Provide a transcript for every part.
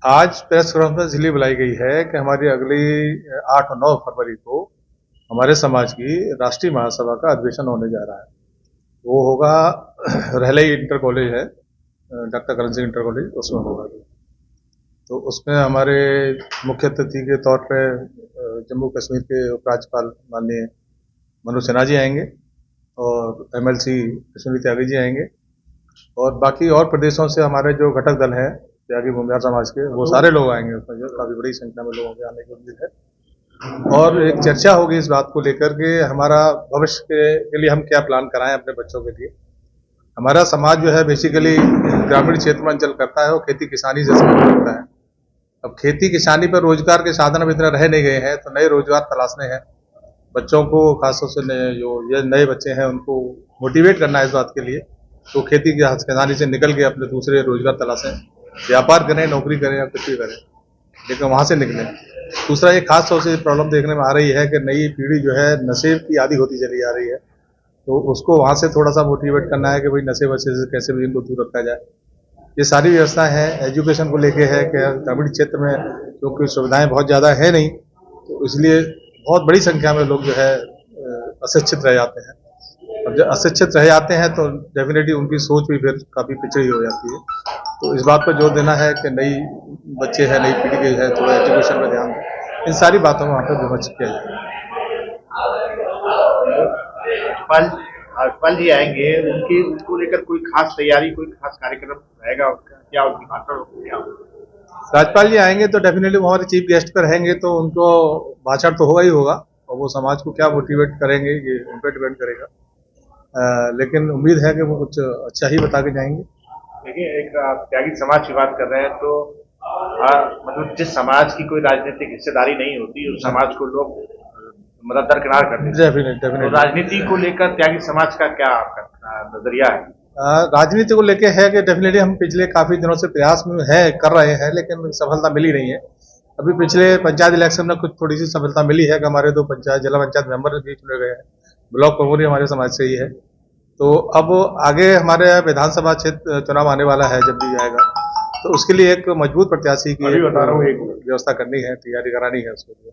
आज press conference इसलिए बुलाई गई है कि हमारी अगली 8 और 9 फरवरी को हमारे समाज की राष्ट्रीय महासभा का अधिवेशन होने जा रहा है। वो होगा रहलई इंटर कॉलेज है, doctor Karan Singh inter college, उसमें होगा। तो उसमें हमारे मुख्य अतिथि के तौर पे जम्मू कश्मीर के उपराज्यपाल माननीय मनोज सिन्हा जी आएंगे और एमएलसी कश्मीरी त्यागी जी आएंगे और बाकी और प्रदेशों से हमारे जो घटक दल हैं त्यागी भूमिहार समाज के, वो सारे लोग आएंगे। उसमें जो काफी बड़ी संख्या में लोगों के आने की उम्मीद है और एक चर्चा होगी इस बात को लेकर के हमारा भविष्य के लिए हम क्या प्लान कराएं अपने बच्चों के लिए। हमारा समाज जो है बेसिकली ग्रामीण क्षेत्र में अंचल करता है और खेती किसानी से संबंध रखता है। अब खेती किसानी पर रोजगार के साधन अब इतने रह नहीं गए हैं, तो नए रोजगार तलाशने हैं। बच्चों को खासतौर से जो ये नए बच्चे हैं उनको मोटिवेट करना है इस बात के लिए, तो खेती किसानी से निकल के अपने दूसरे रोजगार तलाशें, व्यापार करें, नौकरी करें या कुछ भी करें, लेकिन वहां से निकलें। दूसरा एक खास तौर से प्रॉब्लम देखने में आ रही है कि नई पीढ़ी जो है नशे की आदी होती चली आ रही है, तो उसको वहां से थोड़ा सा मोटिवेट करना है कि भाई नशे वशे से कैसे भी इनको दूर रखा जाए। ये सारी व्यवस्था है। एजुकेशन को लेके है कि ग्रामीण क्षेत्र में क्योंकि सुविधाएं बहुत ज्यादा है नहीं, तो इसलिए बहुत बड़ी संख्या में लोग जो है अशिक्षित रह जाते हैं। अब जब अशिक्षित रह जाते हैं तो डेफिनेटली उनकी सोच भी फिर काफी पिछड़ी हो जाती है। तो इस बात पर जोर देना है कि नई बच्चे हैं, नई पीढ़ी के है, थोड़ा एजुकेशन पर ध्यान दें। इन सारी बातों में वहाँ पर विमर्श किया जाए। राज्यपाल राज्यपाल जी आएंगे, उनकी उनको लेकर कोई खास तैयारी, कोई खास कार्यक्रम रहेगा उनका? क्या उनकी भाषण होगी? क्या राज्यपाल जी आएंगे तो डेफिनेटली वो हमारे चीफ गेस्ट पर रहेंगे, तो उनको भाषण तो होगा ही होगा और वो समाज को क्या मोटिवेट करेंगे ये उन पर डिपेंड करेगा। लेकिन उम्मीद है कि वो कुछ अच्छा ही बता के जाएंगे। देखिए, एक त्यागी समाज की बात कर रहे हैं तो मतलब जिस समाज की कोई राजनीतिक हिस्सेदारी नहीं होती उस समाज को लोग मतलब दरकिनार कर देते हैं। तो राजनीति को लेकर त्यागी समाज का क्या आपका नजरिया है? राजनीति को लेके है कि डेफिनेटली हम पिछले काफी दिनों से प्रयास में है कर रहे हैं, लेकिन सफलता मिली नहीं है। अभी पिछले पंचायत इलेक्शन में कुछ थोड़ी सी सफलता मिली है कि हमारे 2 पंचायत जिला पंचायत मेंबर भी चुने गए हैं। ब्लॉक प्रमुख हमारे समाज से ही है। तो अब आगे हमारे विधानसभा क्षेत्र चुनाव आने वाला है, जब भी आएगा तो उसके लिए एक मजबूत प्रत्याशी की व्यवस्था करनी है, तैयारी करानी है उसके लिए।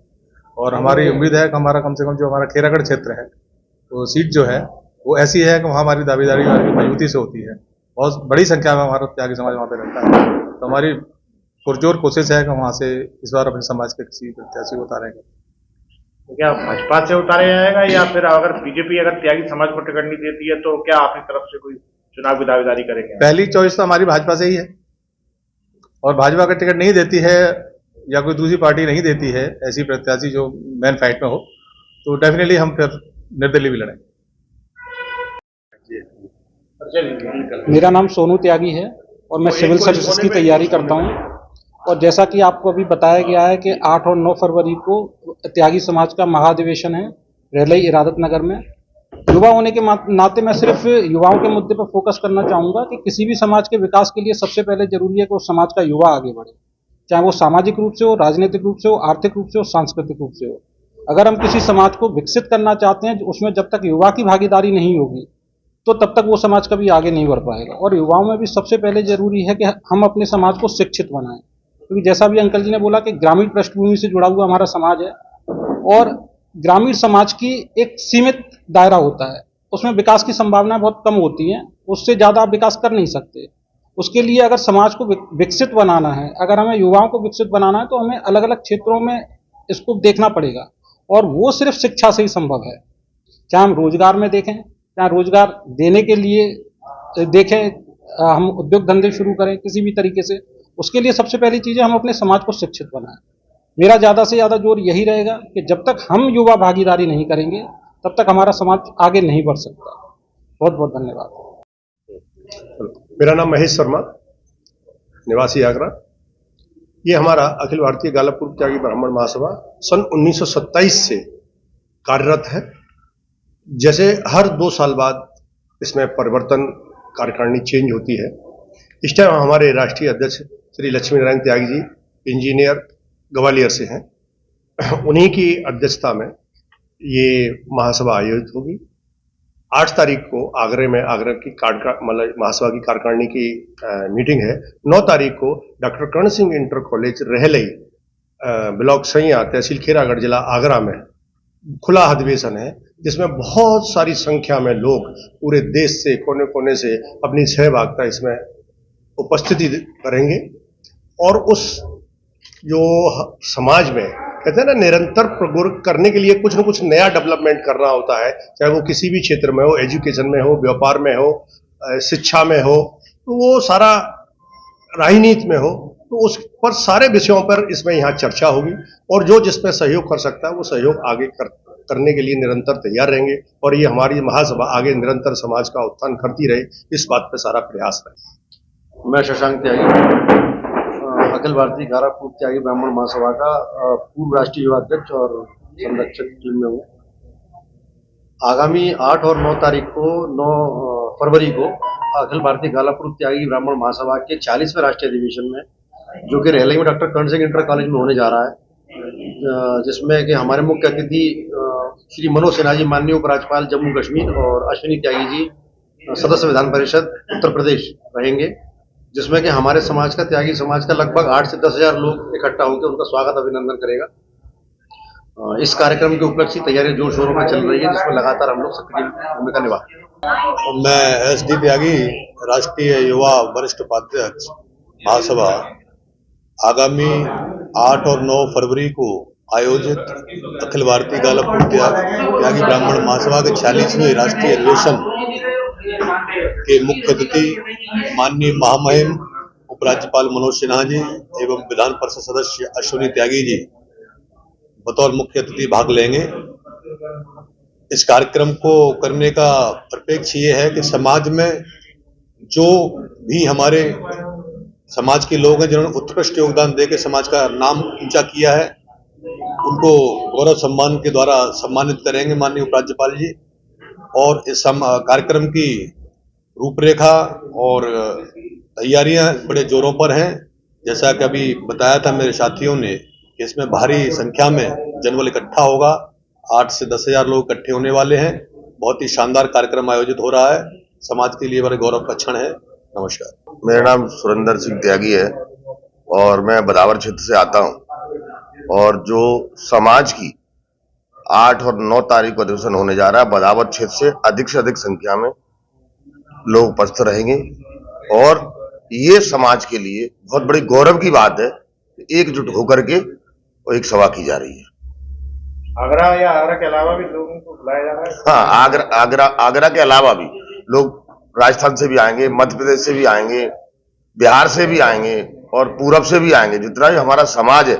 और हमारी उम्मीद है कि हमारा कम से कम जो हमारा खेरागढ़ क्षेत्र है तो सीट जो है वो ऐसी है कि वहाँ हमारी दावेदारी मजबूती से होती है। बहुत बड़ी संख्या में हमारा त्यागी समाज वहाँ पे रहता है, तो हमारी पुरजोर कोशिश है कि वहाँ से इस बार अपने समाज के किसी प्रत्याशी को उतारेंगे। तो क्या भाजपा से उतारा जाएगा या फिर अगर बीजेपी अगर त्यागी समाज को टिकट नहीं देती है तो क्या अपनी तरफ से कोई चुनाव की दावेदारी करेंगे? पहली चॉइस तो हमारी भाजपा से ही है और भाजपा का टिकट नहीं देती है या कोई दूसरी पार्टी नहीं देती है ऐसी प्रत्याशी जो मेन फाइट में हो, तो डेफिनेटली हम फिर निर्दलीय भी लड़ेंगे। मेरा नाम सोनू त्यागी है और मैं सिविल सर्विसेज की तैयारी करता हूं। और जैसा कि आपको अभी बताया गया है कि 8 और 9 फरवरी को त्यागी समाज का महाधिवेशन है रेलई इरादत नगर में। युवा होने के नाते मैं सिर्फ युवाओं के मुद्दे पर फोकस करना चाहूँगा कि किसी भी समाज के विकास के लिए सबसे पहले जरूरी है कि उस समाज का युवा आगे बढ़े, चाहे वो सामाजिक रूप से हो, राजनीतिक रूप से हो, आर्थिक रूप से हो, सांस्कृतिक रूप से हो। अगर हम किसी समाज को विकसित करना चाहते हैं उसमें जब तक युवा की भागीदारी नहीं होगी तो तब तक वो समाज कभी आगे नहीं बढ़ पाएगा। और युवाओं में भी सबसे पहले जरूरी है कि हम अपने समाज को शिक्षित बनाएं, क्योंकि जैसा भी अंकल जी ने बोला कि ग्रामीण पृष्ठभूमि से जुड़ा हुआ हमारा समाज है और ग्रामीण समाज की एक सीमित दायरा होता है, उसमें विकास की संभावनाएं बहुत कम होती हैं, उससे ज़्यादा आप विकास कर नहीं सकते। उसके लिए अगर समाज को विकसित बनाना है, अगर हमें युवाओं को विकसित बनाना है तो हमें अलग अलग क्षेत्रों में इसको देखना पड़ेगा और वो सिर्फ शिक्षा से ही संभव है। चाहे हम रोजगार में देखें, चाहे रोजगार देने के लिए देखें, हम उद्योग धंधे शुरू करें किसी भी तरीके से, उसके लिए सबसे पहली चीज़ है हम अपने समाज को शिक्षित बनाएं। मेरा ज़्यादा से ज़्यादा जोर यही रहेगा कि जब तक हम युवा भागीदारी नहीं करेंगे तब तक हमारा समाज आगे नहीं बढ़ सकता। बहुत बहुत धन्यवाद। मेरा नाम महेश शर्मा, निवासी आगरा। ये हमारा अखिल भारतीय गाला पूर्व त्यागी ब्राह्मण महासभा सन 1927 से कार्यरत है। जैसे हर 2 साल बाद इसमें परिवर्तन, कार्यकारिणी चेंज होती है। इस टाइम हमारे राष्ट्रीय अध्यक्ष श्री लक्ष्मी नारायण त्यागी जी इंजीनियर ग्वालियर से हैं। उन्हीं की अध्यक्षता में ये महासभा आयोजित होगी। 8 तारीख को आगरे में आगरा की मतलब महासभा की कार्यकारिणी की मीटिंग है। 9 तारीख को डॉक्टर कर्ण सिंह इंटर कॉलेज रहलई ब्लॉक सैया तहसील खेरागढ़ जिला आगरा में खुला अधिवेशन है, जिसमें बहुत सारी संख्या में लोग पूरे देश से कोने कोने से अपनी सहभागिता इसमें उपस्थिति करेंगे। और उस जो समाज में कहते हैं ना, निरंतर प्रगुर करने के लिए कुछ न कुछ नया डेवलपमेंट करना होता है, चाहे वो किसी भी क्षेत्र में हो, एजुकेशन में हो, व्यापार में हो, शिक्षा में हो, तो वो सारा राजनीति में हो, तो उस पर सारे विषयों पर इसमें यहाँ चर्चा होगी। और जो जिस पर सहयोग कर सकता है वो सहयोग आगे करने के लिए निरंतर तैयार रहेंगे। और ये हमारी महासभा आगे निरंतर समाज का उत्थान करती रहे, इस बात पर सारा प्रयास रहे। मैं शशांक त्यागी, अखिल भारतीय गारापुर त्यागी ब्राह्मण महासभा का पूर्व राष्ट्रीय युवाध्यक्ष और संरक्षक टीम में हूँ। आगामी 8 और 9 तारीख को 9 फरवरी को अखिल भारतीय गालापुर त्यागी ब्राह्मण महासभा के 40वें राष्ट्रीय अधिवेशन में, जो कि रहलई में डॉक्टर कर्ण सिंह इंटर कॉलेज में होने जा रहा है, जिसमें कि हमारे मुख्य अतिथि श्री मनोज सिन्हा जी, माननीय उपराज्यपाल जम्मू कश्मीर, और अश्विनी त्यागी जी, सदस्य विधान परिषद उत्तर प्रदेश रहेंगे, जिसमें कि हमारे समाज का, त्यागी समाज का लगभग 8 से 10 हजार लोग इकट्ठा होकर उनका स्वागत अभिनंदन करेगा। इस कार्यक्रम की उपलक्ष्य तैयारी जोर शोरों में चल रही है, जिसमें लगातार हम लोग सक्रिय भूमिका निभा रहे हैं। मैं SD त्यागी, राष्ट्रीय युवा वरिष्ठ उपाध्यक्ष महासभा, आगामी 8 और 9 फरवरी को आयोजित अखिल भारतीय गालापुर त्यागी ब्राह्मण महासभा के 46वें राष्ट्रीय अधिवेशन के मुख्य अतिथि माननीय महामहिम उपराज्यपाल मनोज सिन्हा जी एवं विधान परिषद सदस्य अश्विनी त्यागी जी बतौर मुख्य अतिथि भाग लेंगे। इस कार्यक्रम को करने का परिप्रेक्ष्य ये है कि समाज में जो भी हमारे समाज के लोग हैं जिन्होंने उत्कृष्ट योगदान देकर समाज का नाम ऊंचा किया है, उनको गौरव सम्मान के द्वारा सम्मानित करेंगे माननीय उपराज्यपाल जी। और इस कार्यक्रम की रूपरेखा और तैयारियां बड़े जोरों पर हैं। जैसा कि अभी बताया था मेरे साथियों ने कि इसमें भारी संख्या में जनबल इकट्ठा होगा, 8 से 10 हजार लोग इकट्ठे होने वाले हैं। बहुत ही शानदार कार्यक्रम आयोजित हो रहा है, समाज के लिए बड़े गौरव का क्षण है। नमस्कार। मेरा नाम सुरेंद्र सिंह त्यागी है और मैं बदावर क्षेत्र से आता हूं। और जो समाज की 8 और 9 तारीख को अधिवेशन होने जा रहा है, बदावर क्षेत्र से अधिक संख्या में लोग उपस्थित रहेंगे। और ये समाज के लिए बहुत बड़ी गौरव की बात है, एकजुट होकर के एक सभा की जा रही है। आगरा या आगरा के अलावा भी लोगों को बुलाया जा रहा है? हाँ, आगरा के अलावा भी लोग राजस्थान से भी आएंगे, मध्य प्रदेश से भी आएंगे, बिहार से भी आएंगे और पूरब से भी आएंगे। जितना भी हमारा समाज है,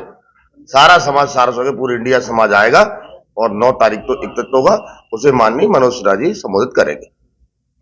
सारा समाज सारस होकर पूरे इंडिया समाज आएगा। और 9 तारीख को एकत्रित होगा, उसे माननीय मनोज सिन्हा जी संबोधित करेंगे।